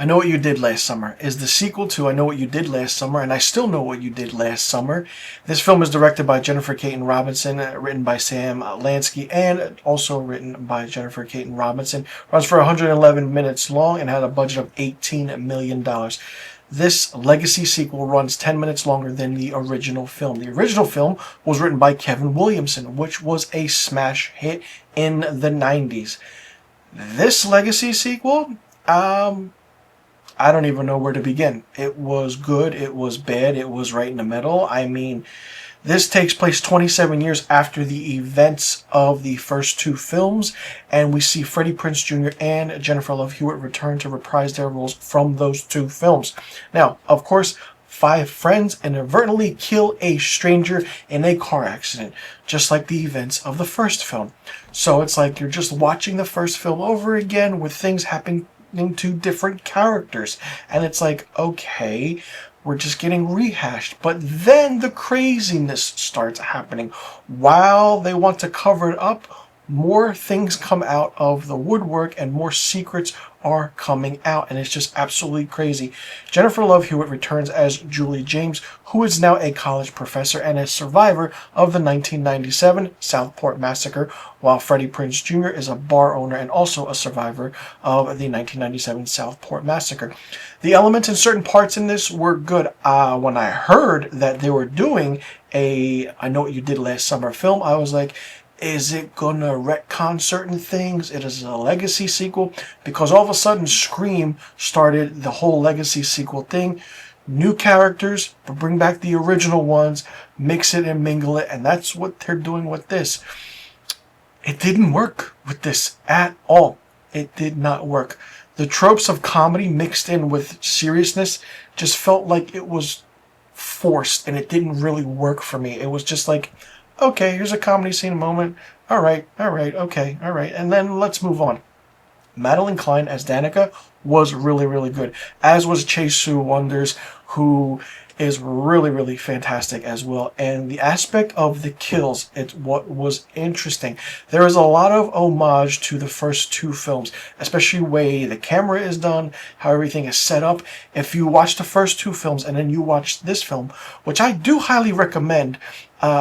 I Know What You Did Last Summer is the sequel to I Know What You Did Last Summer, and I Still Know What You Did Last Summer. This film is directed by Jennifer Caton Robinson, written by Sam Lansky, and also written by Jennifer Caton Robinson. Runs for 111 minutes long and had a budget of $18 million. This legacy sequel runs 10 minutes longer than the original film. The original film was written by Kevin Williamson, which was a smash hit in the 90s. This legacy sequel, I don't even know where to begin. It was good, it was bad, it was right in the middle. I mean, this takes place 27 years after the events of the first two films, and we see Freddie Prinze Jr. and Jennifer Love Hewitt return to reprise their roles from those two films. Now, of course, five friends inadvertently kill a stranger in a car accident, just like the events of the first film. So it's like you're just watching the first film over again with things happening to different characters. And it's like, okay, we're just getting rehashed. But then the craziness starts happening. While they want to cover it up, more things come out of the woodwork and more secrets are coming out, and it's just absolutely crazy. Jennifer Love Hewitt returns as Julie James, who is now a college professor and a survivor of the 1997 Southport Massacre, while Freddie Prinze Jr. is a bar owner and also a survivor of the 1997 Southport Massacre. The elements in certain parts in this were good. When I heard that they were doing a I Know What You Did Last Summer film, I was like, is it gonna retcon certain things? It is a legacy sequel, because all of a sudden Scream started the whole legacy sequel thing. New characters, but bring back the original ones, mix it and mingle it, and that's what they're doing with this. It didn't work with this at all. It did not work. The tropes of comedy mixed in with seriousness just felt like it was forced, and it didn't really work for me. It was just like, okay, here's a comedy scene moment. All right, okay, all right. And then let's move on. Madeline Klein as Danica was really, really good, as was Chase Sue Wonders, who is really, really fantastic as well. And the aspect of the kills, it's what was interesting. There is a lot of homage to the first two films, especially the way the camera is done, how everything is set up. If you watch the first two films and then you watch this film, which I do highly recommend,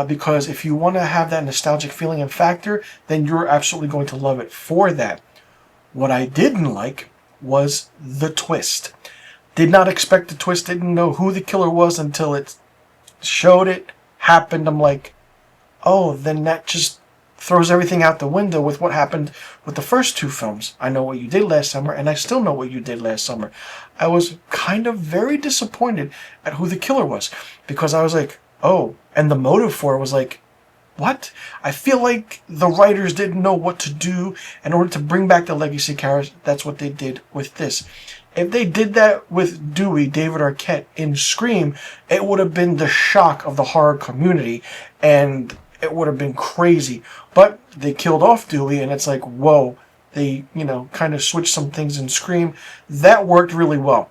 because if you want to have that nostalgic feeling and factor, then you're absolutely going to love it for that. What I didn't like was the twist. Did not expect the twist, didn't know who the killer was until it showed it, happened. I'm like, oh, then that just throws everything out the window with what happened with the first two films. I Know What You Did Last Summer, and I Still Know What You Did Last Summer. I was kind of very disappointed at who the killer was, because I was like, oh, and the motive for it was like, what? I feel like the writers didn't know what to do in order to bring back the legacy characters. That's what they did with this. If they did that with Dewey, David Arquette, in Scream, it would have been the shock of the horror community, and it would have been crazy. But they killed off Dewey, and it's like, whoa. They, kind of switched some things in Scream. That worked really well.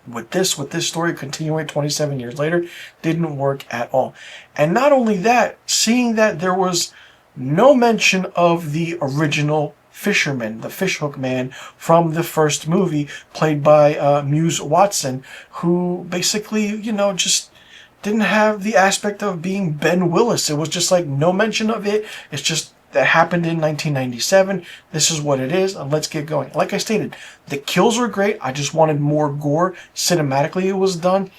With this story continuing 27 years later, didn't work at all. And not only that, seeing that there was no mention of the original fisherman, the fishhook man from the first movie, played by Muse Watson, who basically, just didn't have the aspect of being Ben Willis. It was just like no mention of it. It's just that happened in 1997. This is what it is, and let's get going. Like I stated, the kills were great. I just wanted more gore. Cinematically, it was done.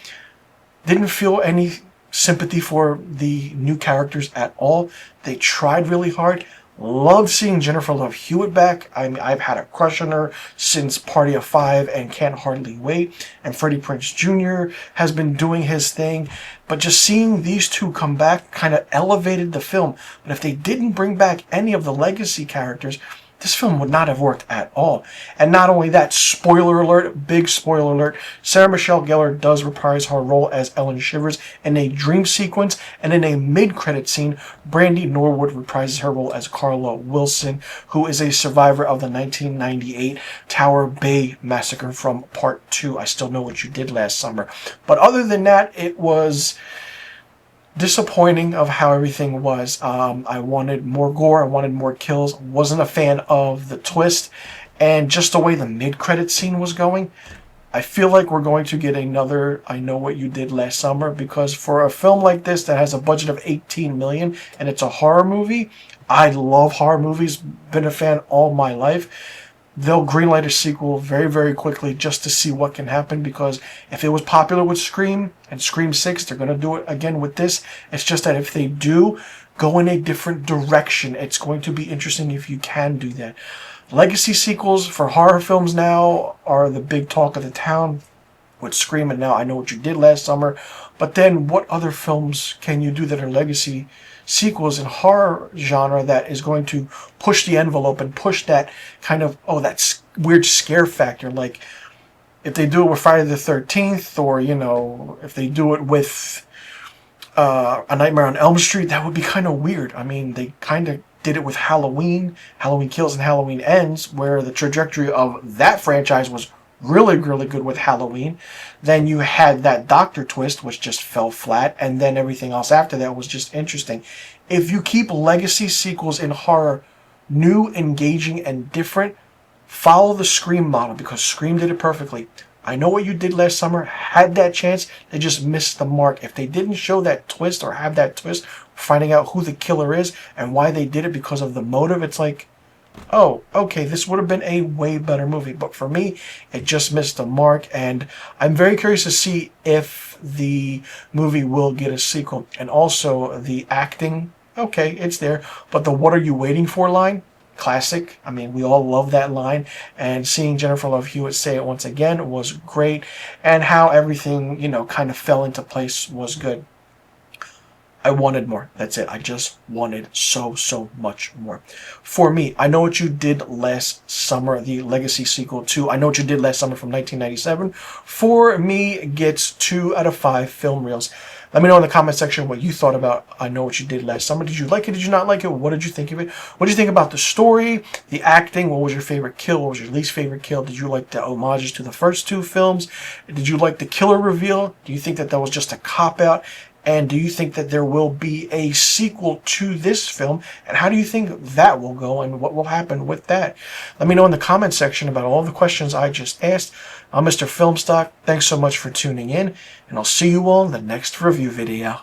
Didn't feel any sympathy for the new characters at all. They tried really hard. Love seeing Jennifer Love Hewitt back. I mean, I've had a crush on her since Party of Five and Can't Hardly Wait. And Freddie Prinze Jr. has been doing his thing. But just seeing these two come back kind of elevated the film. But if they didn't bring back any of the legacy characters, this film would not have worked at all. And not only that, spoiler alert, big spoiler alert, Sarah Michelle Gellar does reprise her role as Ellen Shivers in a dream sequence, and in a mid-credit scene, Brandy Norwood reprises her role as Carla Wilson, who is a survivor of the 1998 Tower Bay Massacre from Part 2. I Still Know What You Did Last Summer. But other than that, it was disappointing of how everything was. I wanted more gore. I wanted more kills. Wasn't a fan of the twist. and just the way the mid-credit scene was going, I feel like we're going to get another I Know What You Did Last Summer, because for a film like this that has a budget of 18 million and it's a horror movie, I love horror movies, been a fan all my life. They'll greenlight a sequel very, very quickly just to see what can happen, because if it was popular with Scream and Scream 6, they're going to do it again with this. It's just that if they do go in a different direction, it's going to be interesting if you can do that. Legacy sequels for horror films now are the big talk of the town with Scream and now I Know What You Did Last Summer. But then what other films can you do that are legacy sequels in horror genre that is going to push the envelope and push that kind of, that weird scare factor? Like if they do it with Friday the 13th, or, if they do it with A Nightmare on Elm Street, that would be kind of weird. I mean, they kind of did it with Halloween Kills and Halloween Ends, where the trajectory of that franchise was really, really good with Halloween. Then you had that Doctor twist, which just fell flat, and then everything else after that was just interesting. If you keep legacy sequels in horror new, engaging, and different, follow the Scream model, because Scream did it perfectly. I Know What You Did Last Summer had that chance, they just missed the mark. If they didn't show that twist or have that twist, finding out who the killer is and why they did it because of the motive, it's like, oh, okay, this would have been a way better movie. But for me, it just missed the mark, and I'm very curious to see if the movie will get a sequel. And also, the acting, okay, it's there, but the "what are you waiting for" line, classic. I mean, we all love that line, and seeing Jennifer Love Hewitt say it once again was great, and how everything, kind of fell into place was good. I wanted more. That's it. I just wanted so much more. For me, I Know What You Did Last Summer, the legacy sequel to I Know What You Did Last Summer from 1997, for me gets 2 out of 5 film reels. Let me know in the comment section what you thought about I Know What You Did Last Summer. Did you like it? Did you not like it? What did you think of it? What did you think about the story, the acting? What was your favorite kill? What was your least favorite kill? Did you like the homages to the first 2 films? Did you like the killer reveal? Do you think that was just a cop-out? And do you think that there will be a sequel to this film? And how do you think that will go, and what will happen with that? Let me know in the comment section about all the questions I just asked. I'm Mr. Filmstock. Thanks so much for tuning in, and I'll see you all in the next review video.